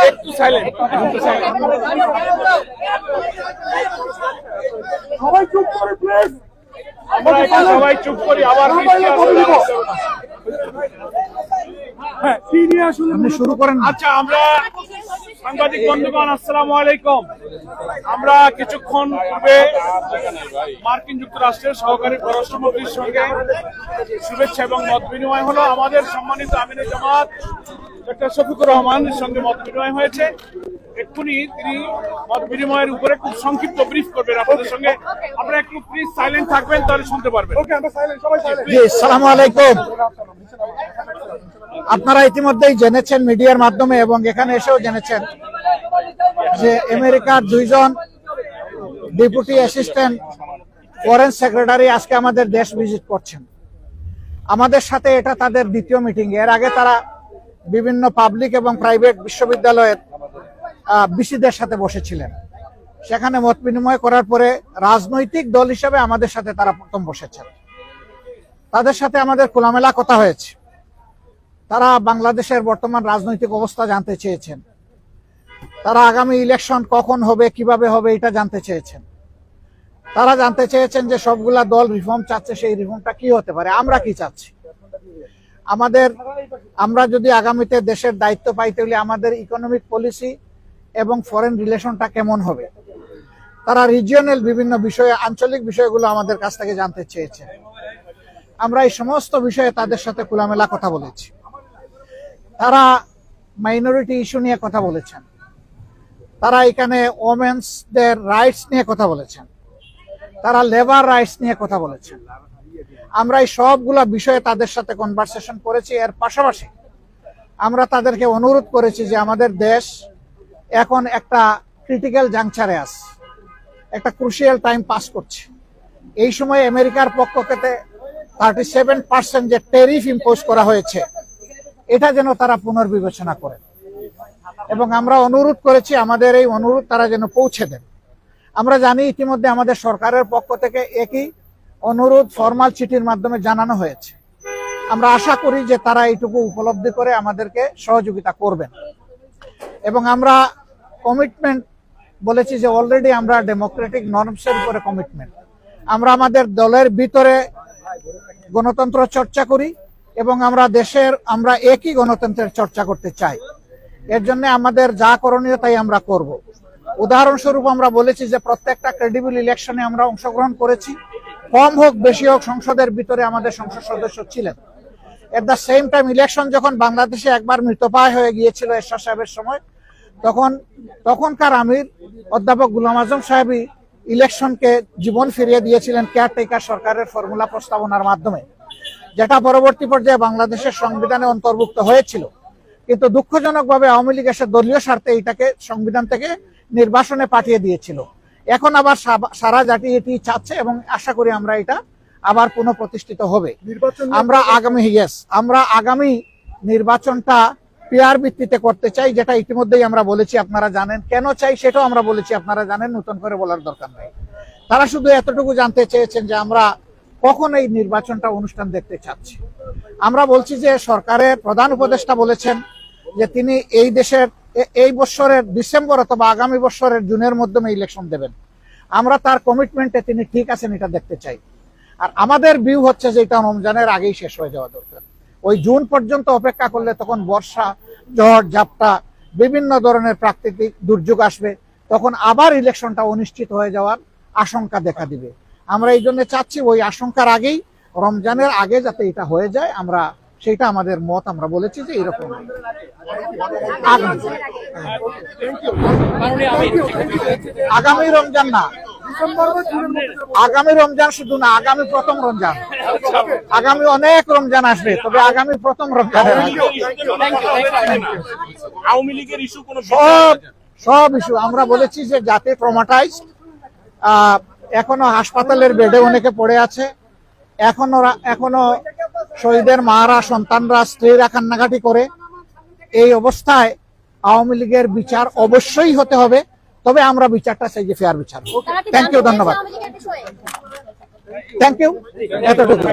একটু সাইলেন্ট, সবাই চুপ করে প্লিজ। আমরা সবাই চুপ করি। আবার হ্যাঁ, কি নিয়ে আসলে আপনি শুরু করেন। আচ্ছা, আমরা সাংবাদিক বন্ধুগণ আসসালামু আলাইকুম। আমরা কিছুক্ষণ পূর্বে মার্কিন যুক্তরাষ্ট্রের সহকারী পররাষ্ট্রমন্ত্রীর সঙ্গে শুভেচ্ছা এবং মত বিনিময় হলো। আমাদের সম্মানিত আমিরে জামাত ডক্টর শফিকুর রহমানের সঙ্গে মত বিনিময় হয়েছে। এক্ষুনি তিনি মত বিনিময়ের উপরে খুব সংক্ষিপ্ত ব্রিফ করবেন আপনাদের সঙ্গে। আপনারা একটু প্লিজ সাইলেন্ট থাকবেন, তাহলে শুনতে পারবেন। ওকে, আমরা সাইলেন্ট, সবাই সাইলেন্ট। জি, আসসালামু আলাইকুম। আপনারা ইতিমধ্যেই জেনেছেন মিডিয়ার মাধ্যমে এবং এখানে এসেও জেনেছেন যে আমেরিকার দুইজন ডেপুটি অ্যাসিস্ট্যান্ট ফরেন সেক্রেটারি আজকে আমাদের দেশ ভিজিট করছেন। আমাদের সাথে এটা তাদের দ্বিতীয় মিটিং। এর আগে তারা বিভিন্ন পাবলিক এবং প্রাইভেট বিশ্ববিদ্যালয়ের বিসিদের সাথে বসেছিলেন। সেখানে মত বিনিময় করার পরে রাজনৈতিক দল হিসেবে আমাদের সাথে তারা প্রথম বসেছেন। তাদের সাথে আমাদের খোলামেলা কথা হয়েছে। তারা বাংলাদেশের বর্তমান রাজনৈতিক অবস্থা জানতে চেয়েছেন। তারা আগামী ইলেকশন কখন হবে, কিভাবে হবে, এটা জানতে চেয়েছেন। তারা জানতে চেয়েছেন যে সবগুলা দল রিফর্ম চাচ্ছে, সেই রিফর্মটা কি হতে পারে, আমরা কি চাচ্ছি, আমরা যদি আগামীতে দেশের দায়িত্ব পাইতে হলে আমাদের ইকোনমিক পলিসি এবং ফরেন রিলেশনটা কেমন হবে। তারা রিজিয়নাল বিভিন্ন বিষয়ে, আঞ্চলিক বিষয়গুলো আমাদের কাছ থেকে জানতে চেয়েছেন। আমরা এই সমস্ত বিষয়ে তাদের সাথে খোলামেলা কথা বলেছি। তারা মাইনরিটি ইস্যু নিয়ে কথা বলেছেন। তারা এখানে ওমেন্সদের রাইটস নিয়ে কথা বলেছেন। তারা লেবার রাইটস নিয়ে কথা বলেছেন। আমরা এই সবগুলা বিষয়ে তাদের সাথে কনভারসেশন করেছি। এর পাশাপাশি আমরা তাদেরকে অনুরোধ করেছি যে আমাদের দেশ এখন একটা ক্রিটিক্যাল জাংচারে আছে, একটা ক্রুশিয়াল টাইম পাস করছে। এই সময় আমেরিকার পক্ষ থেকে 37% যে ট্যারিফ ইম্পোজ করা হয়েছে, এটা যেন তারা পুনর্বিবেচনা করেন। এবং আমরা অনুরোধ করেছি আমাদের এই অনুরোধ তারা যেন পৌঁছে দেন। আমরা জানি ইতিমধ্যে আমাদের সরকারের পক্ষ থেকে একই অনুরোধ ফরমাল চিঠির মাধ্যমে জানানো হয়েছে। আমরা আশা করি যে তারা এইটুকু উপলব্ধি করে আমাদেরকে সহযোগিতা করবেন। এবং আমরা কমিটমেন্ট বলেছি যে অলরেডি আমরা ডেমোক্রেটিক নর্মসের উপরে কমিটমেন্ট। আমরা আমাদের দলের ভিতরে গণতন্ত্র চর্চা করি এবং আমরা একই গণতন্ত্রের চর্চা করতে চাই। এর জন্য আমাদের যা করণীয় তাই আমরা করব। উদাহরণস্বরূপ আমরা বলেছি যে প্রত্যেকটা ক্রেডিবল ইলেকশনে আমরা অংশগ্রহণ করেছি, কম হোক বেশি হোক সংসদের ভিতরে আমাদের সংসদ সদস্য ছিলেন। At the same time election যখন বাংলাদেশে একবার মৃতপ্রায় হয়ে গিয়েছিল এরশাদ সাহেবের সময়, তখনকার আমির অধ্যাপক গুলাম আজম সাহেবই ইলেকশনকে জীবন ফিরিয়ে দিয়েছিলেন কেয়ারটেকার সরকারের ফর্মুলা প্রস্তাবনার মাধ্যমে, যেটা পরবর্তী পর্যায়ে বাংলাদেশের সংবিধানে অন্তর্ভুক্ত হয়েছিল। কিন্তু দুঃখজনকভাবে আওয়ামী লীগ এসে দলীয় স্বার্থে এটাকে সংবিধান থেকে নির্বাসনে পাঠিয়ে দিয়েছিল। এখন আবার সারা জাতি এটি চাচ্ছে এবং আশা করি আমরা এটা আবার পুনঃপ্রতিষ্ঠিত হবে। আমরা আগামী নির্বাচনটা পিয়ার ভিত্তিতে করতে চাই, যেটা ইতিমধ্যেই আমরা বলেছি, আপনারা জানেন। কেন চাই সেটাও আমরা বলেছি, আপনারা জানেন, নতুন করে বলার দরকার নেই। তারা শুধু এতটুকু জানতে চেয়েছেন যে আমরা কখন এই নির্বাচনটা অনুষ্ঠান দেখতে চাচ্ছি। আমরা বলছি যে সরকারের প্রধান উপদেষ্টা বলেছেন যে তিনি এই বছরের ডিসেম্বর অথবা আগামী বছরের জুনের মাধ্যমে ইলেকশন দেবেন। আমরা তার কমিটমেন্টে তিনি ঠিক আছেন এটা দেখতে চাই। আর আমাদের ভিউ হচ্ছে যে এটা রমজানের আগেই শেষ হয়ে যাওয়া দরকার। ওই জুন পর্যন্ত অপেক্ষা করলে তখন বর্ষা, ঝড়, ঝাপটা, বিভিন্ন ধরনের প্রাকৃতিক দুর্যোগ আসবে, তখন আবার ইলেকশনটা অনিশ্চিত হয়ে যাওয়ার আশঙ্কা দেখা দিবে। আমরা এই জন্য চাচ্ছি ওই আশঙ্কার আগেই, রমজানের আগে যাতে এটা হয়ে যায়, আমরা সেটা আমাদের মত। আমরা বলেছি যে এরকম আগামী রমজান না, আগামী রমজান শুধু না, আগামী প্রথম রমজান। আগামী অনেক রমজান আসবে, তবে আগামী প্রথম রমজান। আওয়ামী লীগের ইস্যু কোন সব ইস্যু আমরা বলেছি যে যাতে ট্রমাটাইজড, এখনো হাসপাতালের বেডে অনেকে পড়ে আছে, এখনো শহীদের মারা, সন্তানরা, স্ত্রীরা কান্নাকাটি করে। এই অবস্থায় আওয়ামী লীগের বিচার অবশ্যই হতে হবে, তবে আমরা বিচারটা চাই যে ফেয়ার বিচার। থ্যাংক ইউ, ধন্যবাদ, থ্যাংক ইউ, এতটুকু।